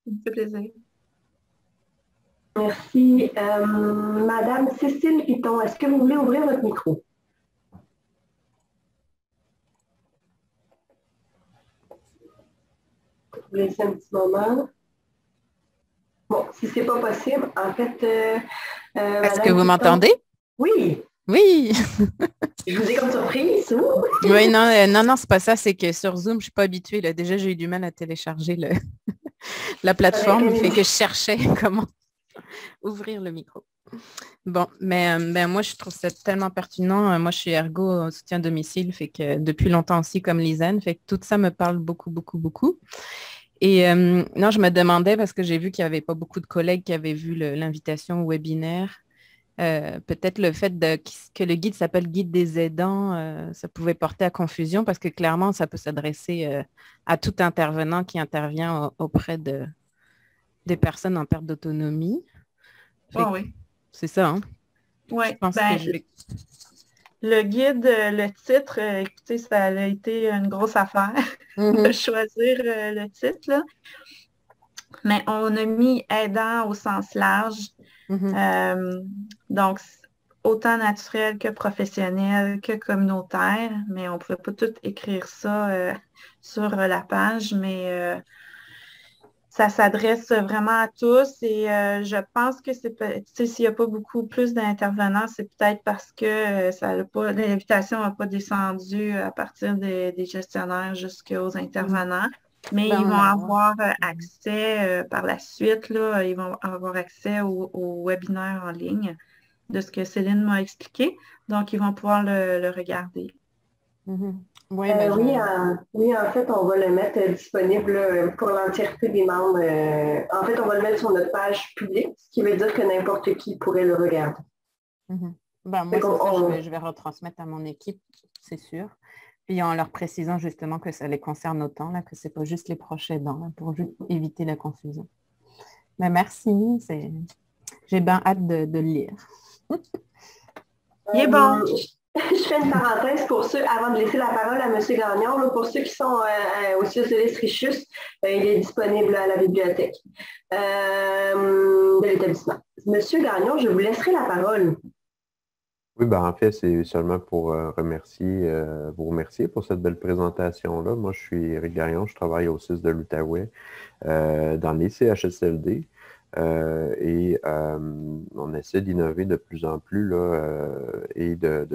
Ça me fait plaisir. Merci. Madame Cécile Piton, est-ce que vous voulez ouvrir votre micro? Vous laissez un petit moment. Bon, si ce n'est pas possible, en fait... Est-ce que vous m'entendez? Oui. Oui. Je vous ai comme surprise. Oui, non, c'est pas ça. C'est que sur Zoom, je ne suis pas habituée. Là. Déjà, j'ai eu du mal à télécharger la plateforme. Fait que je cherchais comment ouvrir le micro. Bon, mais moi, je trouve ça tellement pertinent. Moi, je suis ergo au soutien domicile, fait que depuis longtemps aussi comme Lisanne, fait que tout ça me parle beaucoup, beaucoup, beaucoup. Et non, je me demandais, parce que j'ai vu qu'il n'y avait pas beaucoup de collègues qui avaient vu l'invitation au webinaire, peut-être le fait que le guide s'appelle Guide des aidants, ça pouvait porter à confusion parce que clairement, ça peut s'adresser à tout intervenant qui intervient auprès des personnes en perte d'autonomie. Oh, oui. C'est ça, hein? Oui, je pense que je vais... Le guide, le titre, écoutez, ça a été une grosse affaire de choisir le titre, là. Mais on a mis aidant au sens large. Donc, autant naturel que professionnel que communautaire, mais on ne pouvait pas tout écrire ça sur la page, mais ça s'adresse vraiment à tous et je pense que s'il n'y a pas beaucoup plus d'intervenants, c'est peut-être parce que l'invitation n'a pas descendu à partir des gestionnaires jusqu'aux intervenants. Mais ils vont avoir accès par la suite, là, ils vont avoir accès au webinaire en ligne de ce que Céline m'a expliqué. Donc, ils vont pouvoir le regarder. Oui, oui, en fait, on va le mettre disponible pour l'entièreté des membres. En fait, on va le mettre sur notre page publique, ce qui veut dire que n'importe qui pourrait le regarder. Moi, c'est ça, je vais retransmettre à mon équipe, c'est sûr. Puis en leur précisant justement que ça les concerne autant, là, que ce n'est pas juste les proches aidants, là, pour éviter la confusion. Mais merci, j'ai bien hâte de le lire. Il est bon. Je fais une parenthèse pour ceux, avant de laisser la parole à M. Gagnon, là, pour ceux qui sont au CIUS de l'Estrichus, il est disponible à la bibliothèque de l'établissement. M. Gagnon, je vous laisserai la parole. Oui, en fait, c'est seulement pour vous remercier pour cette belle présentation-là. Moi, je suis Éric Gagnon, je travaille au CIUS de l'Outaouais dans les CHSLD. On essaie d'innover de plus en plus là, et de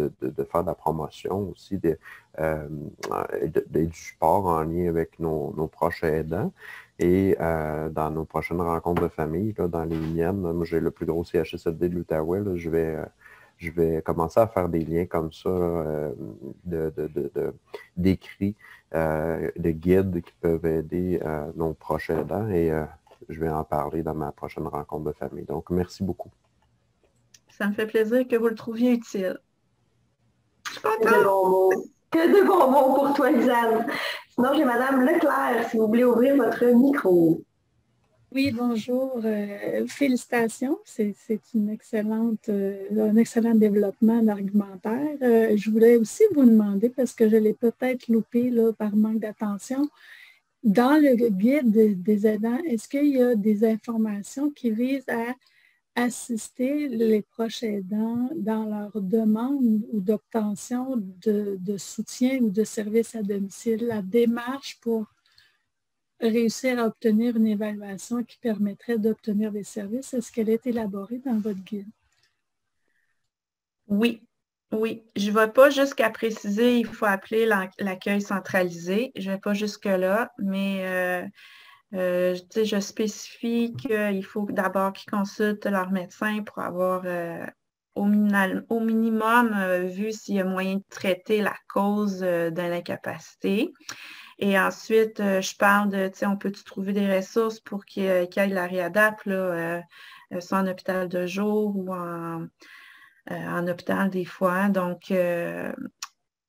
faire de la promotion aussi du support en lien avec nos proches aidants. Et dans nos prochaines rencontres de famille, là, dans les miennes, moi j'ai le plus gros CHSLD de l'Outaouais, je vais commencer à faire des liens comme ça, d'écrits, de guides qui peuvent aider nos proches aidants. Et je vais en parler dans ma prochaine rencontre de famille. Donc, merci beaucoup. Ça me fait plaisir que vous le trouviez utile. Je suis contente. Que de bons mots pour toi, Lisanne. Sinon, j'ai Madame Leclerc, si vous voulez ouvrir votre micro. Oui, bonjour. Félicitations. C'est un excellent développement d'argumentaire. Je voulais aussi vous demander, parce que je l'ai peut-être loupé là, par manque d'attention, dans le guide des aidants, est-ce qu'il y a des informations qui visent à assister les proches aidants dans leur demande ou d'obtention de soutien ou de services à domicile, la démarche pour réussir à obtenir une évaluation qui permettrait d'obtenir des services? Est-ce qu'elle est élaborée dans votre guide? Oui. Je ne vais pas jusqu'à préciser il faut appeler l'accueil centralisé. Je ne vais pas jusque-là, mais je spécifie qu'il faut d'abord qu'ils consultent leur médecin pour avoir au minimum vu s'il y a moyen de traiter la cause de l'incapacité. Et ensuite, je parle de, on peut-tu trouver des ressources pour qu'il y ait la réadapte, soit en hôpital de jour ou en hôpital des fois. Donc,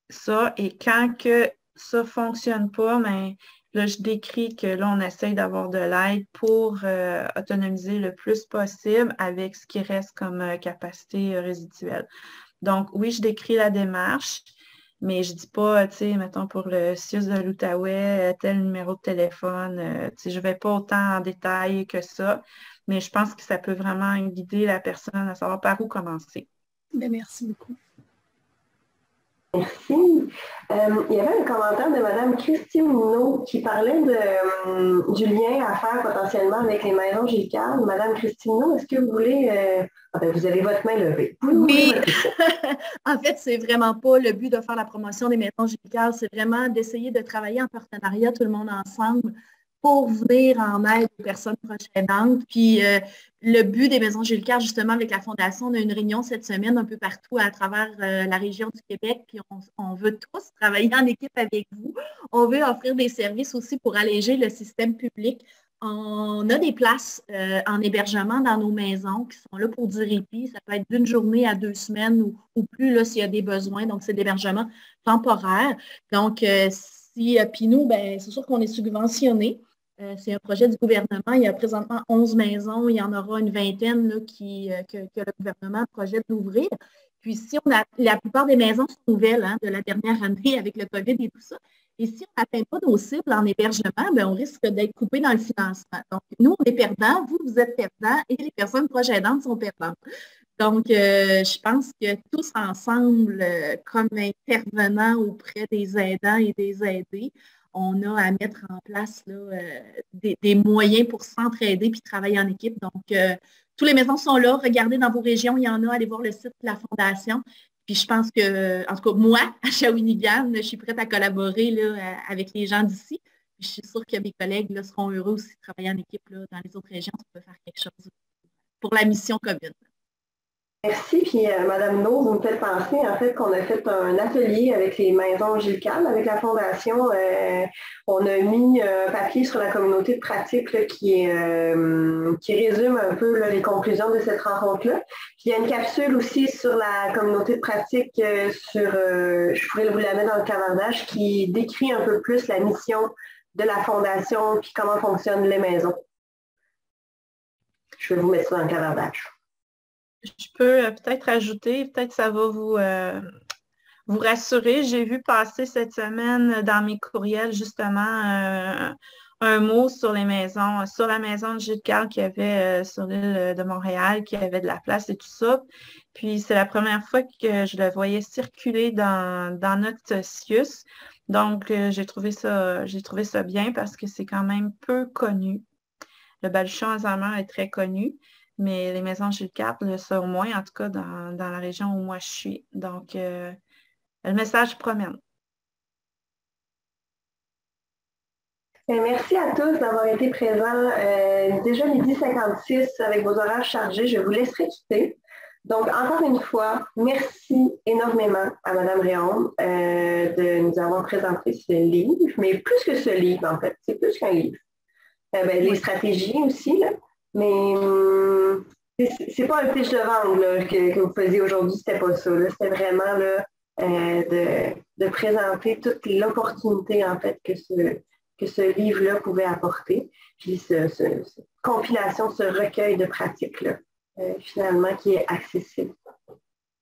ça, et quand que ça ne fonctionne pas, là, je décris que là, on essaye d'avoir de l'aide pour autonomiser le plus possible avec ce qui reste comme capacité résiduelle. Donc, oui, je décris la démarche. Mais je ne dis pas, mettons pour le CIUS de l'Outaouais, tel numéro de téléphone. Je ne vais pas autant en détail que ça, mais je pense que ça peut vraiment guider la personne à savoir par où commencer. Bien, merci beaucoup. Merci. Il y avait un commentaire de Mme Christine Minot qui parlait du lien à faire potentiellement avec les maisons Gilcard. Mme Christine Minot, est-ce que vous voulez... vous avez votre main levée. Oui. En fait, c'est vraiment pas le but de faire la promotion des maisons Gilcard, c'est vraiment d'essayer de travailler en partenariat, tout le monde ensemble, pour venir en aide aux personnes proches aidantes. Puis le but des maisons Gilcard, justement, avec la Fondation, on a une réunion cette semaine un peu partout à travers la région du Québec, puis on veut tous travailler en équipe avec vous. On veut offrir des services aussi pour alléger le système public. On a des places en hébergement dans nos maisons qui sont là pour du répit. Ça peut être d'une journée à 2 semaines ou plus là, s'il y a des besoins. Donc, c'est l'hébergement temporaire. Donc, puis nous, c'est sûr qu'on est subventionné. C'est un projet du gouvernement. Il y a présentement 11 maisons. Il y en aura une vingtaine là, que le gouvernement projette d'ouvrir. Puis si la plupart des maisons sont nouvelles de la dernière année avec le COVID et tout ça. Et si on n'atteint pas nos cibles en hébergement, on risque d'être coupé dans le financement. Donc, nous, on est perdants, vous êtes perdants et les personnes proches aidantes sont perdantes. Donc, je pense que tous ensemble, comme intervenants auprès des aidants et des aidés, on a à mettre en place là, des moyens pour s'entraider puis travailler en équipe. Donc, toutes les maisons sont là. Regardez dans vos régions, il y en a. Allez voir le site de la Fondation. Puis je pense que, en tout cas, moi, à Shawinigan, je suis prête à collaborer là, avec les gens d'ici. Je suis sûre que mes collègues là, seront heureux aussi de travailler en équipe là, dans les autres régions. On peut faire quelque chose pour la mission commune. Merci. Puis, Madame No, vous me faites penser, en fait, qu'on a fait un atelier avec les maisons Gilles Carle, avec la Fondation. On a mis un papier sur la communauté de pratique là, qui résume un peu là, les conclusions de cette rencontre-là. Puis, il y a une capsule aussi sur la communauté de pratique je pourrais vous la mettre dans le clavardage, qui décrit un peu plus la mission de la Fondation puis comment fonctionnent les maisons. Je vais vous mettre ça dans le clavardage. Je peux peut-être ajouter, peut-être ça va vous rassurer. J'ai vu passer cette semaine dans mes courriels justement un mot sur les maisons, sur la maison de Gilles Carle qu'il y avait sur l'île de Montréal, qui avait de la place et tout ça. Puis c'est la première fois que je le voyais circuler dans notre CIUS. Donc j'ai trouvé ça bien parce que c'est quand même peu connu. Le baluchon Alzheimer est très connu. Mais les maisons Gilles Carle, ça au moins, en tout cas dans la région où moi je suis. Donc, le message promène. Merci à tous d'avoir été présents. Déjà 12h56 avec vos horaires chargés, je vous laisserai quitter. Donc, encore une fois, merci énormément à Mme Réaume de nous avoir présenté ce livre, mais plus que ce livre, en fait, c'est plus qu'un livre. Les stratégies aussi, là. Mais c'est pas un pitch de vente là, que vous faisiez aujourd'hui, c'était pas ça. C'était vraiment là, de présenter toute l'opportunité en fait que ce livre-là pouvait apporter. Puis cette compilation, ce recueil de pratiques-là, finalement, qui est accessible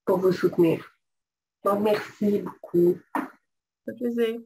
pour vous soutenir. Donc, merci beaucoup. Ça fait plaisir.